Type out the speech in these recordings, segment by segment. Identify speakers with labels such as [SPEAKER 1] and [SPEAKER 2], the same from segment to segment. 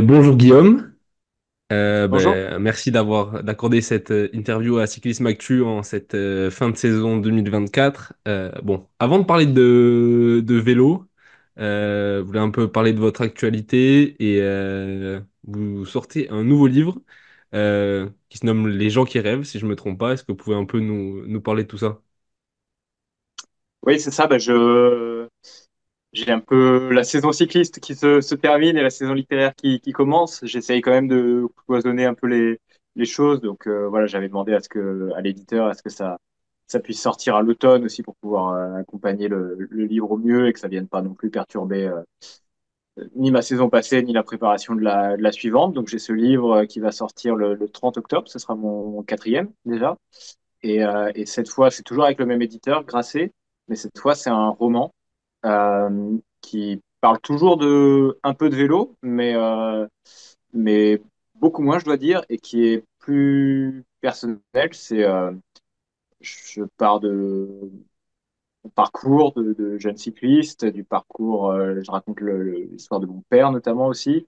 [SPEAKER 1] Bonjour Guillaume.
[SPEAKER 2] Bonjour.
[SPEAKER 1] Merci d'accorder cette interview à Cyclisme Actu en cette fin de saison 2024. Avant de parler de vélo, je voulais un peu parler de votre actualité et vous sortez un nouveau livre qui se nomme Les gens qui rêvent, si je me trompe pas. Est-ce que vous pouvez un peu nous parler de tout ça?
[SPEAKER 2] Oui, c'est ça. J'ai un peu la saison cycliste qui se termine et la saison littéraire qui commence. J'essaye quand même de cloisonner un peu les choses. Donc voilà, j'avais demandé à l'éditeur, à ce que ça puisse sortir à l'automne aussi pour pouvoir accompagner le livre au mieux et que ça vienne pas non plus perturber ni ma saison passée ni la préparation de la suivante. Donc j'ai ce livre qui va sortir le 30 octobre. Ce sera mon quatrième déjà. Et cette fois, c'est toujours avec le même éditeur, Grasset, mais cette fois, c'est un roman qui parle toujours un peu de vélo, mais beaucoup moins, je dois dire, et qui est plus personnel. Je pars de mon parcours de jeune cycliste, du parcours, je raconte l'histoire de mon père notamment aussi.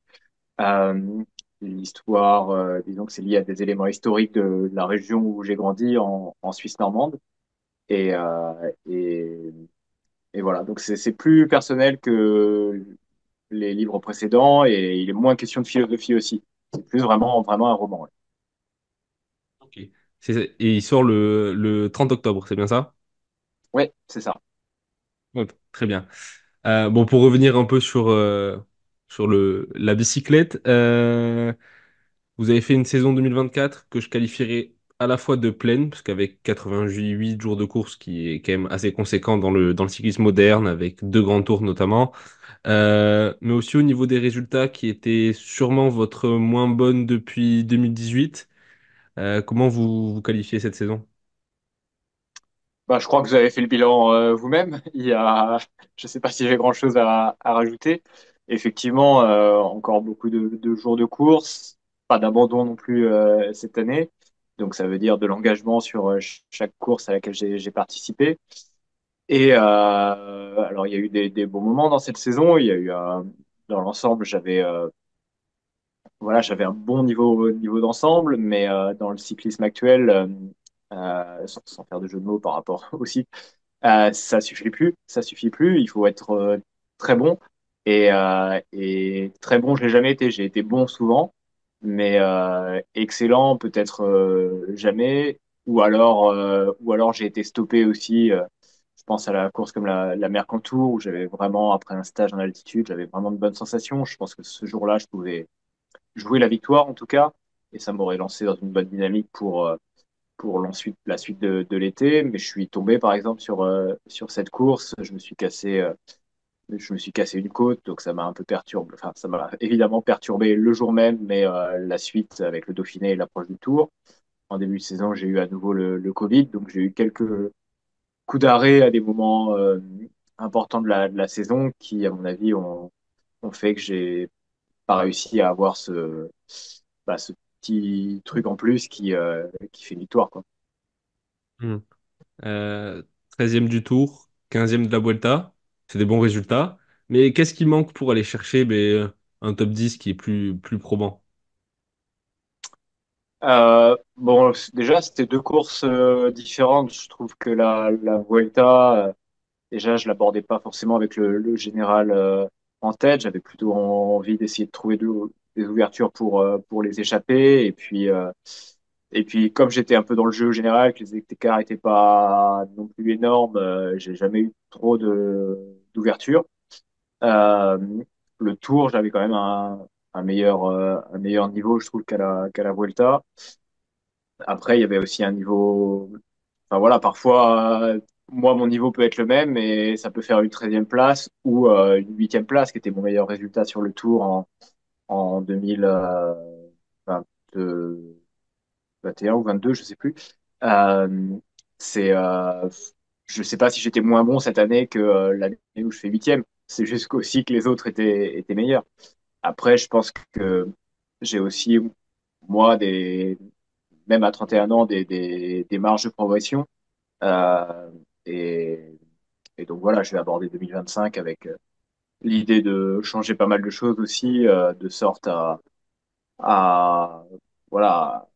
[SPEAKER 2] Euh, L'histoire, disons que c'est lié à des éléments historiques de la région où j'ai grandi en Suisse normande. Et, euh, et, et voilà, donc c'est plus personnel que les livres précédents et il est moins question de philosophie aussi. C'est plus vraiment un roman. Ouais,
[SPEAKER 1] Ok. Et il sort le 30 octobre, c'est bien ça?
[SPEAKER 2] ouais, c'est ça.
[SPEAKER 1] Ouais, très bien. Pour revenir un peu sur la bicyclette, vous avez fait une saison 2024 que je qualifierais à la fois de pleine, parce qu'avec 88 jours de course, qui est quand même assez conséquent dans le cyclisme moderne, avec deux grands tours notamment, mais aussi au niveau des résultats qui étaient sûrement votre moins bonne depuis 2018. Comment vous qualifiez cette saison?
[SPEAKER 2] Bah, je crois que vous avez fait le bilan vous-même. Je ne sais pas si j'ai grand-chose à rajouter. Effectivement, encore beaucoup de jours de course, pas d'abandon non plus cette année. Donc ça veut dire de l'engagement sur chaque course à laquelle j'ai participé. Et alors, il y a eu des bons moments dans cette saison. Il y a eu dans l'ensemble, j'avais un bon niveau d'ensemble, mais dans le cyclisme actuel, sans faire de jeu de mots par rapport aussi, ça suffit plus. Ça suffit plus. Il faut être très bon. Et très bon, je l'ai jamais été. J'ai été bon souvent, mais excellent peut-être jamais. Ou alors j'ai été stoppé aussi. Je pense à la course comme la Mercantour où j'avais vraiment, après un stage en altitude, j'avais vraiment de bonnes sensations. Je pense que ce jour-là, je pouvais jouer la victoire en tout cas, et ça m'aurait lancé dans une bonne dynamique pour la suite de l'été. Mais je suis tombé par exemple sur cette course, je me suis cassé une côte, donc ça m'a un peu perturbé. Enfin, ça m'a évidemment perturbé le jour même, mais la suite avec le Dauphiné et l'approche du Tour. En début de saison, j'ai eu à nouveau le Covid, donc j'ai eu quelques coups d'arrêt à des moments importants de la saison qui, à mon avis, ont fait que j'ai pas réussi à avoir ce petit truc en plus qui fait une victoire, quoi.
[SPEAKER 1] Hmm. Euh, 13e du Tour, 15e de la Vuelta, c'est des bons résultats. Mais qu'est-ce qui manque pour aller chercher un top 10 qui est plus probant?
[SPEAKER 2] Bon, déjà, c'était deux courses différentes. Je trouve que la Vuelta, déjà, je l'abordais pas forcément avec le général en tête. J'avais plutôt envie d'essayer de trouver des ouvertures pour les échapper. Et puis, comme j'étais un peu dans le jeu général, que les écarts n'étaient pas non plus énormes, j'ai jamais eu trop d'ouverture. Euh, le Tour, j'avais quand même un meilleur niveau, je trouve, qu'à la Vuelta. Après, il y avait aussi un niveau. Enfin voilà, parfois, moi, mon niveau peut être le même, mais ça peut faire une 13e place ou une 8e place, qui était mon meilleur résultat sur le Tour en 2021 ou 22, je sais plus. Euh, c'est, je sais pas si j'étais moins bon cette année que l'année où je fais 8e. C'est juste aussi que les autres étaient meilleurs. Après, je pense que j'ai aussi, moi, même à 31 ans, des marges de progression. Euh, et, et donc voilà, je vais aborder 2025 avec l'idée de changer pas mal de choses aussi, de sorte à, voilà,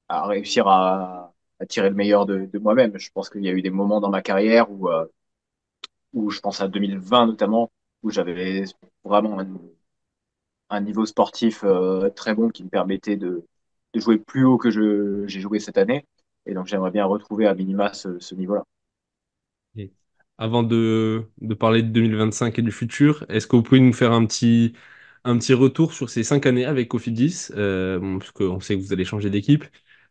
[SPEAKER 2] à réussir à tirer le meilleur de moi-même. Je pense qu'il y a eu des moments dans ma carrière où je pense à 2020 notamment, où j'avais vraiment un niveau sportif très bon qui me permettait de jouer plus haut que j'ai joué cette année. Et donc j'aimerais bien retrouver à minima ce niveau-là.
[SPEAKER 1] Et avant de parler de 2025 et du futur, est-ce que vous pouvez nous faire un petit retour sur ces 5 années avec Cofidis, bon, parce qu'on sait que vous allez changer d'équipe.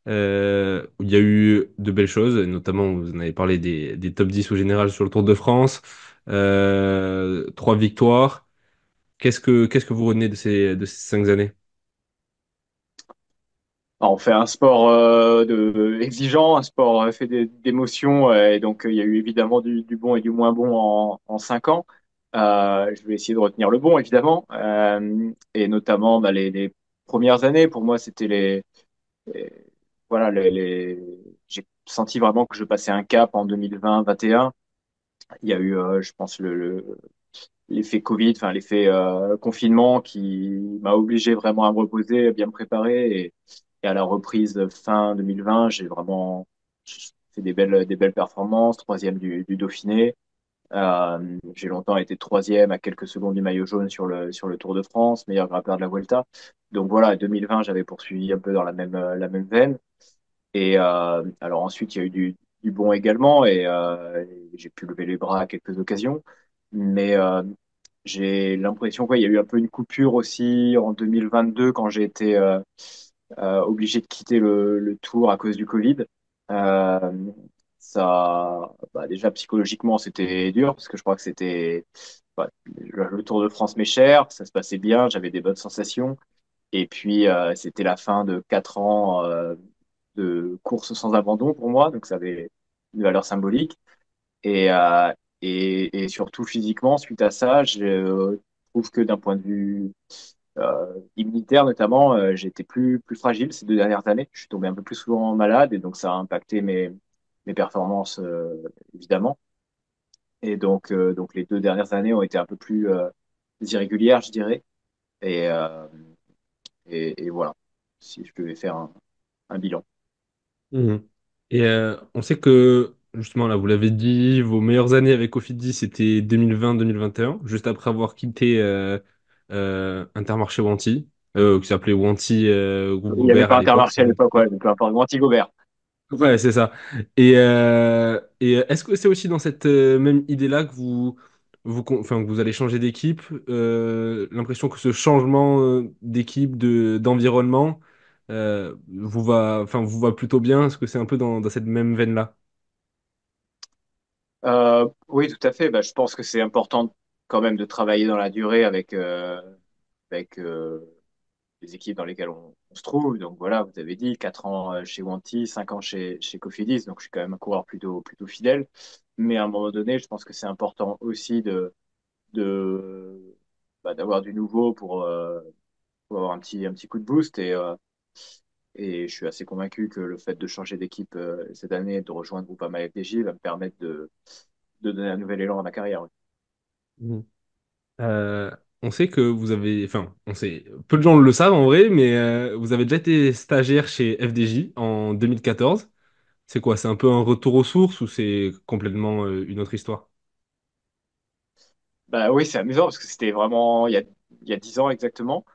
[SPEAKER 1] Où il y a eu de belles choses, et notamment vous en avez parlé des top 10 au général sur le Tour de France, 3 victoires. Qu'est-ce que vous retenez de ces 5 années?
[SPEAKER 2] Alors, on fait un sport exigeant, un sport fait d'émotions, et donc il y a eu évidemment du bon et du moins bon en 5 ans. Je vais essayer de retenir le bon, évidemment, et notamment bah, les premières années. Pour moi, c'était les- voilà, j'ai senti vraiment que je passais un cap en 2020-21. Il y a eu, je pense, l'effet Covid, enfin l'effet confinement qui m'a obligé vraiment à me reposer, à bien me préparer et à la reprise fin 2020, j'ai vraiment fait des belles performances, troisième du Dauphiné. J'ai longtemps été troisième à quelques secondes du maillot jaune sur le Tour de France, meilleur grimpeur de la Vuelta. Donc voilà, 2020, j'avais poursuivi un peu dans la même veine. Et alors ensuite, il y a eu du bon également et j'ai pu lever les bras à quelques occasions. Mais j'ai l'impression qu'il y a eu un peu une coupure aussi en 2022 quand j'ai été obligé de quitter le tour à cause du Covid. Euh, Ça, bah, déjà psychologiquement, c'était dur parce que je crois que c'était bah, le Tour de France m'est cher, ça se passait bien, j'avais des bonnes sensations. Et puis, c'était la fin de 4 ans de course sans abandon pour moi, donc ça avait une valeur symbolique. Et, et surtout physiquement, suite à ça, je trouve que d'un point de vue immunitaire notamment, j'ai été plus fragile ces 2 dernières années. Je suis tombé un peu plus souvent malade et donc ça a impacté mes performances évidemment. Et donc les 2 dernières années ont été un peu plus irrégulières, je dirais. Et, et voilà, si je devais faire un bilan.
[SPEAKER 1] Mhm. Et on sait que, justement, là, vous l'avez dit, vos meilleures années avec Cofidis, c'était 2020-2021, juste après avoir quitté Intermarché Wanty, qui s'appelait Wanty Groupe
[SPEAKER 2] Il n'y avait
[SPEAKER 1] Gobert à
[SPEAKER 2] pas
[SPEAKER 1] l'époque.
[SPEAKER 2] Intermarché à l'époque, ouais, mais peu importe, Anti-Gobert.
[SPEAKER 1] Ouais, c'est ça. Et est-ce que c'est aussi dans cette même idée-là que enfin, que vous allez changer d'équipe, l'impression que ce changement d'équipe, d'environnement, enfin, vous va plutôt bien? Est-ce que c'est un peu dans cette même veine-là?
[SPEAKER 2] Oui, tout à fait. Bah, je pense que c'est important quand même de travailler dans la durée avec les équipes dans lesquelles on se trouve. Donc voilà, vous avez dit 4 ans chez Wanty, 5 ans chez Cofidis, donc je suis quand même un coureur plutôt fidèle. Mais à un moment donné, je pense que c'est important aussi de d'avoir du nouveau pour avoir un petit coup de boost. Et je suis assez convaincu que le fait de changer d'équipe cette année et de rejoindre Groupama FDJ va me permettre de donner un nouvel élan à ma carrière. Ouais.
[SPEAKER 1] Mhm. Euh, on sait que vous avez, enfin, on sait, peu de gens le savent en vrai, mais vous avez déjà été stagiaire chez FDJ en 2014. C'est quoi? C'est un peu un retour aux sources ou c'est complètement une autre histoire?
[SPEAKER 2] Bah oui, c'est amusant parce que c'était vraiment il y a 10 ans exactement,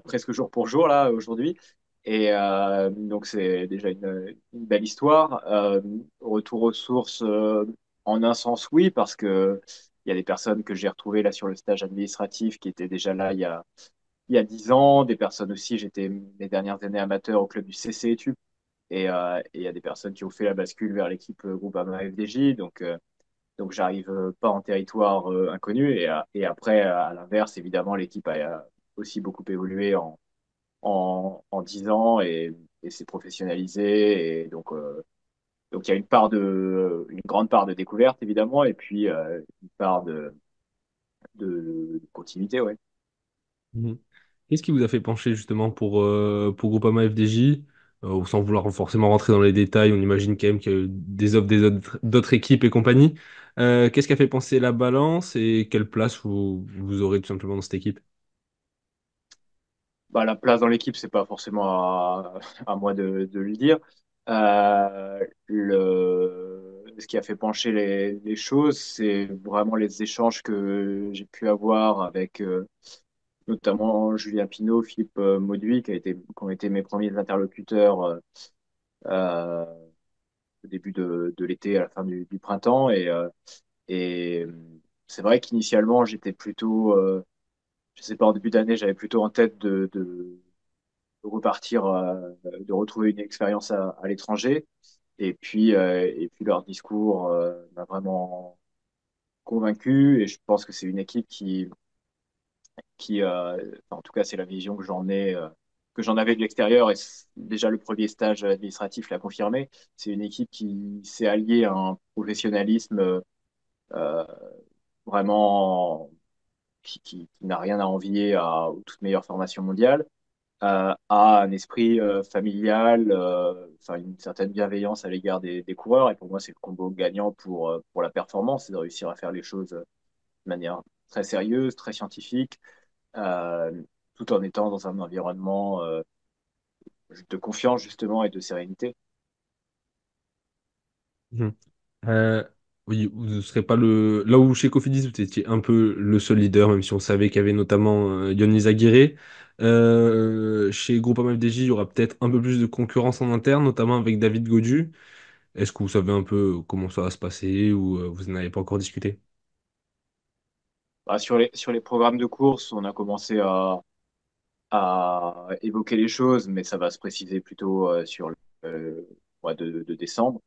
[SPEAKER 2] presque jour pour jour là aujourd'hui. Et donc c'est déjà une belle histoire. Retour aux sources, en un sens oui, parce que il y a des personnes que j'ai retrouvées là sur le stage administratif qui étaient déjà là il y a 10 ans, des personnes aussi, j'étais mes dernières années amateur au club du CC Études, et il y a des personnes qui ont fait la bascule vers l'équipe Groupama FDJ, donc j'arrive pas en territoire inconnu. Et après, à l'inverse, évidemment, l'équipe a aussi beaucoup évolué en 10 ans et s'est professionnalisée. Et donc il y a une grande part de découverte, évidemment, et puis une part de continuité, ouais.
[SPEAKER 1] Mhm. Qu'est-ce qui vous a fait pencher justement pour Groupama FDJ? sans vouloir forcément rentrer dans les détails, on imagine quand même qu'il y a eu des offres d'autres équipes et compagnie. Qu'est-ce qui a fait penser la balance et quelle place vous aurez tout simplement dans cette équipe?
[SPEAKER 2] Bah, la place dans l'équipe, c'est pas forcément à moi de le dire. Ce qui a fait pencher les choses, c'est vraiment les échanges que j'ai pu avoir avec notamment Julien Pinot, Philippe Mauduit, qui ont été mes premiers interlocuteurs euh, au début de l'été, à la fin du printemps. Et c'est vrai qu'initialement, j'étais plutôt, je sais pas, en début d'année, j'avais plutôt en tête de repartir, de retrouver une expérience à l'étranger. Et puis leur discours m'a vraiment convaincu. Et je pense que c'est une équipe enfin, en tout cas, c'est la vision que j'en avais de l'extérieur. Et déjà, le premier stage administratif l'a confirmé. C'est une équipe qui s'est alliée à un professionnalisme euh, vraiment qui n'a rien à envier aux toutes meilleures formations mondiales, a un esprit familial, enfin une certaine bienveillance à l'égard des coureurs. Et pour moi, c'est le combo gagnant pour la performance, c'est de réussir à faire les choses de manière très sérieuse, très scientifique, euh, tout en étant dans un environnement de confiance justement et de sérénité.
[SPEAKER 1] Mhm. Euh, oui, vous ne serez pas le. Là où chez Cofidis, vous étiez un peu le seul leader, même si on savait qu'il y avait notamment Yonis Aguirre. Chez Groupama FDJ, il y aura peut-être un peu plus de concurrence en interne, notamment avec David Godu. Est-ce que vous savez un peu comment ça va se passer ou vous n'en avez pas encore discuté?
[SPEAKER 2] Bah, sur les programmes de course, on a commencé à évoquer les choses, mais ça va se préciser plutôt sur le mois de décembre.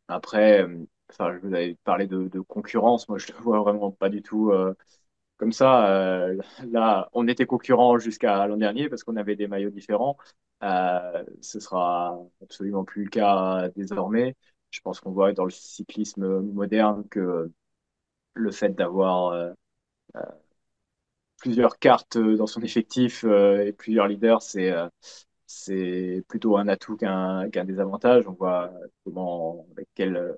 [SPEAKER 2] Après, enfin, je vous avais parlé de concurrence. Moi, je ne vois vraiment pas du tout comme ça. Là, on était concurrents jusqu'à l'an dernier parce qu'on avait des maillots différents. Ce sera absolument plus le cas désormais. Je pense qu'on voit dans le cyclisme moderne que le fait d'avoir plusieurs cartes dans son effectif et plusieurs leaders, c'est plutôt un atout qu'un désavantage. On voit comment, avec quelle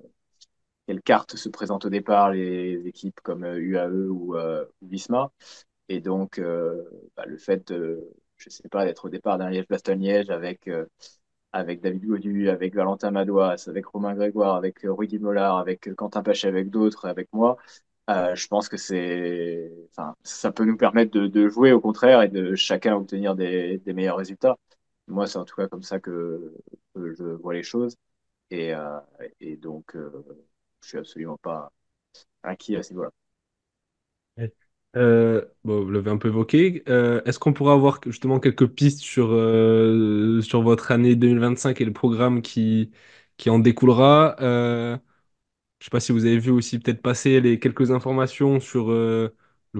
[SPEAKER 2] carte se présentent au départ les équipes comme UAE ou Visma. Et donc, le fait je sais pas, d'être au départ d'un Liège-Bastogne-Liège avec David Gaudu, avec Valentin Madouas, avec Romain Grégoire, avec Rudy Mollard, avec Quentin Paché, avec d'autres, avec moi, je pense que enfin, ça peut nous permettre de jouer au contraire et de chacun obtenir des meilleurs résultats. Moi, c'est en tout cas comme ça que je vois les choses. Et, euh, et donc, je suis absolument pas inquiet à ce niveau-là.
[SPEAKER 1] Ouais. Bon, vous l'avez un peu évoqué. Est-ce qu'on pourra avoir justement quelques pistes sur votre année 2025 et le programme qui en découlera? Je sais pas si vous avez vu aussi peut-être passer les quelques informations sur le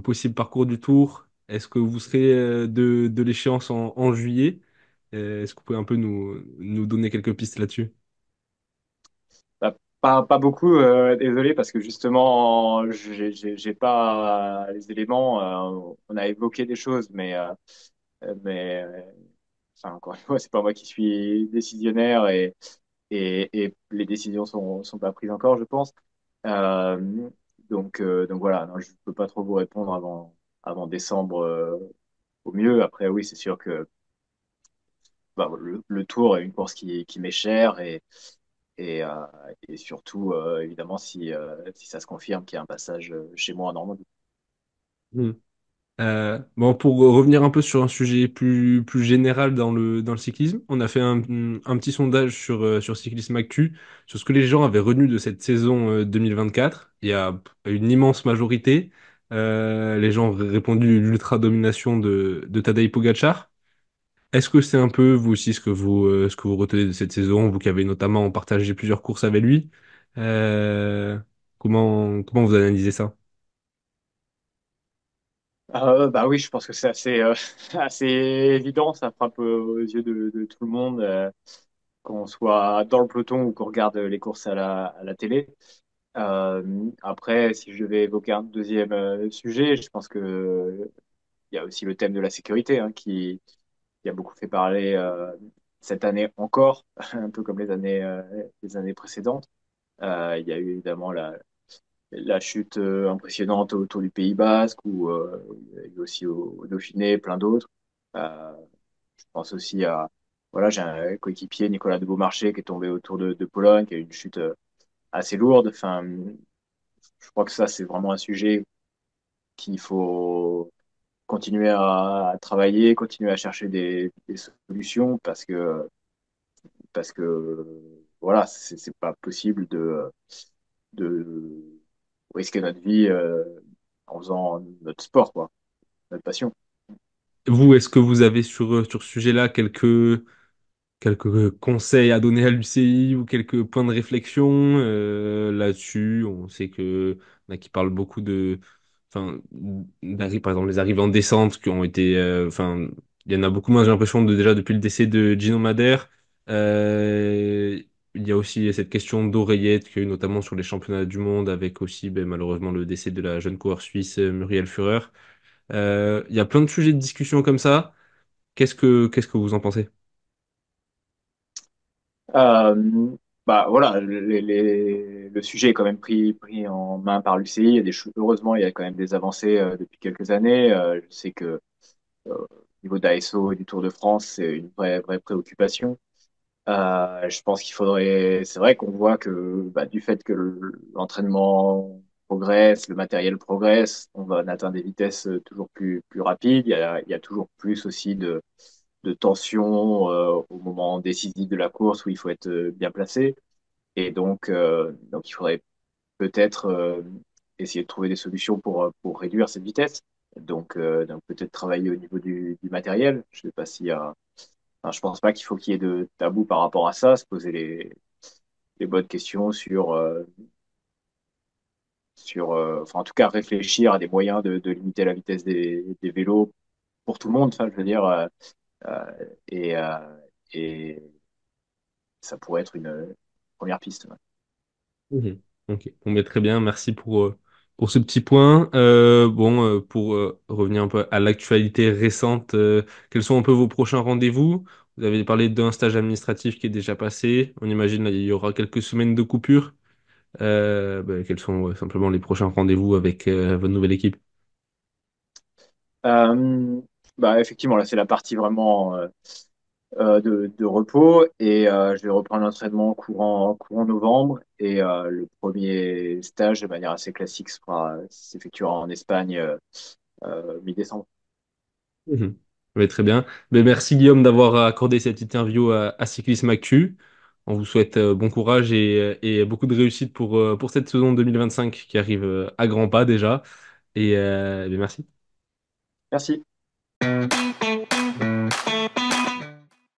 [SPEAKER 1] possible parcours du Tour. Est-ce que vous serez de l'échéance en juillet? Est-ce que vous pouvez un peu nous donner quelques pistes là-dessus?
[SPEAKER 2] Bah, pas beaucoup, désolé, parce que justement, j'ai pas les éléments. On a évoqué des choses, mais enfin, encore une fois, c'est pas moi qui suis décisionnaire et les décisions sont pas prises encore, je pense. Euh, donc voilà, non, je peux pas trop vous répondre avant décembre au mieux. Après, oui, c'est sûr que bah, le Tour est une course qui m'est chère et, euh, et surtout, évidemment, si ça se confirme qu'il y a un passage chez moi en Normandie.
[SPEAKER 1] Bon, pour revenir un peu sur un sujet plus général dans le cyclisme, on a fait un petit sondage sur Cyclisme Actu, sur ce que les gens avaient retenu de cette saison 2024. Il y a une immense majorité. Les gens ont répondu l'ultra-domination de Tadej Pogacar. Est-ce que c'est un peu, vous aussi, ce que vous retenez de cette saison, vous qui avez notamment partagé plusieurs courses avec lui? Euh, comment vous analysez ça?
[SPEAKER 2] Bah oui, je pense que c'est assez, assez évident, ça frappe aux yeux de tout le monde, qu'on soit dans le peloton ou qu'on regarde les courses à la télé. Après, si je devais évoquer un deuxième sujet, je pense que il y a aussi le thème de la sécurité qui a beaucoup fait parler cette année encore, un peu comme les années précédentes. Il y a eu évidemment la chute impressionnante autour du Pays Basque, ou il y a eu aussi au Dauphiné, plein d'autres. Euh, je pense aussi à, voilà, j'ai un coéquipier, Nicolas de Beaumarchais, qui est tombé autour de Pologne, qui a eu une chute assez lourde. Enfin, je crois que ça, c'est vraiment un sujet qu'il faut continuer à travailler, continuer à chercher des solutions, parce que voilà, c'est pas possible de risquer notre vie en faisant notre sport, quoi, notre passion.
[SPEAKER 1] Vous, est-ce que vous avez sur ce sujet-là quelques conseils à donner à l'UCI ou quelques points de réflexion là-dessus? On sait que y en a qui parlent beaucoup enfin, par exemple, les arrivées en descente qui ont été, enfin, il y en a beaucoup moins, j'ai l'impression, déjà depuis le décès de Gino Madère. Euh, il y a aussi cette question d'oreillette qu'il y a eu notamment sur les championnats du monde, avec aussi, ben, malheureusement, le décès de la jeune coureur suisse Muriel Führer. Il y a plein de sujets de discussion comme ça. Qu'est-ce que vous en pensez?
[SPEAKER 2] Euh, Bah voilà, le sujet est quand même pris en main par l'UCI. Il y a heureusement, il y a quand même des avancées depuis quelques années. Je sais que au niveau d'ASO et du Tour de France, c'est une vraie préoccupation. Je pense qu'il faudrait. C'est vrai qu'on voit que bah, du fait que l'entraînement progresse, le matériel progresse, on va atteindre des vitesses toujours plus rapides. Il y a toujours plus aussi de tension au moment décisif de la course où il faut être bien placé. Et donc il faudrait peut-être essayer de trouver des solutions pour réduire cette vitesse. Donc peut-être travailler au niveau du matériel. Je sais pas s'il y a. Enfin, je pense pas qu'il faut qu'il y ait de tabou par rapport à ça, se poser les bonnes questions enfin, en tout cas, réfléchir à des moyens de limiter la vitesse des vélos pour tout le monde. Enfin, je veux dire, euh, et, euh, et ça pourrait être une première piste. Ouais.
[SPEAKER 1] Mhm. Ok, on met très bien, merci pour ce petit point. Pour revenir un peu à l'actualité récente, quels sont un peu vos prochains rendez-vous? Vous avez parlé d'un stage administratif qui est déjà passé. On imagine là, il y aura quelques semaines de coupure. Quels sont simplement les prochains rendez-vous avec votre nouvelle équipe?
[SPEAKER 2] Euh, Bah, effectivement, là, c'est la partie vraiment de repos, et je vais reprendre l'entraînement courant novembre, et le premier stage de manière assez classique s'effectuera en Espagne mi-décembre.
[SPEAKER 1] Mhm. Oui, très bien. Merci Guillaume d'avoir accordé cette interview à Cyclisme Actu. On vous souhaite bon courage et beaucoup de réussite pour cette saison 2025 qui arrive à grands pas déjà. Merci.
[SPEAKER 2] Merci.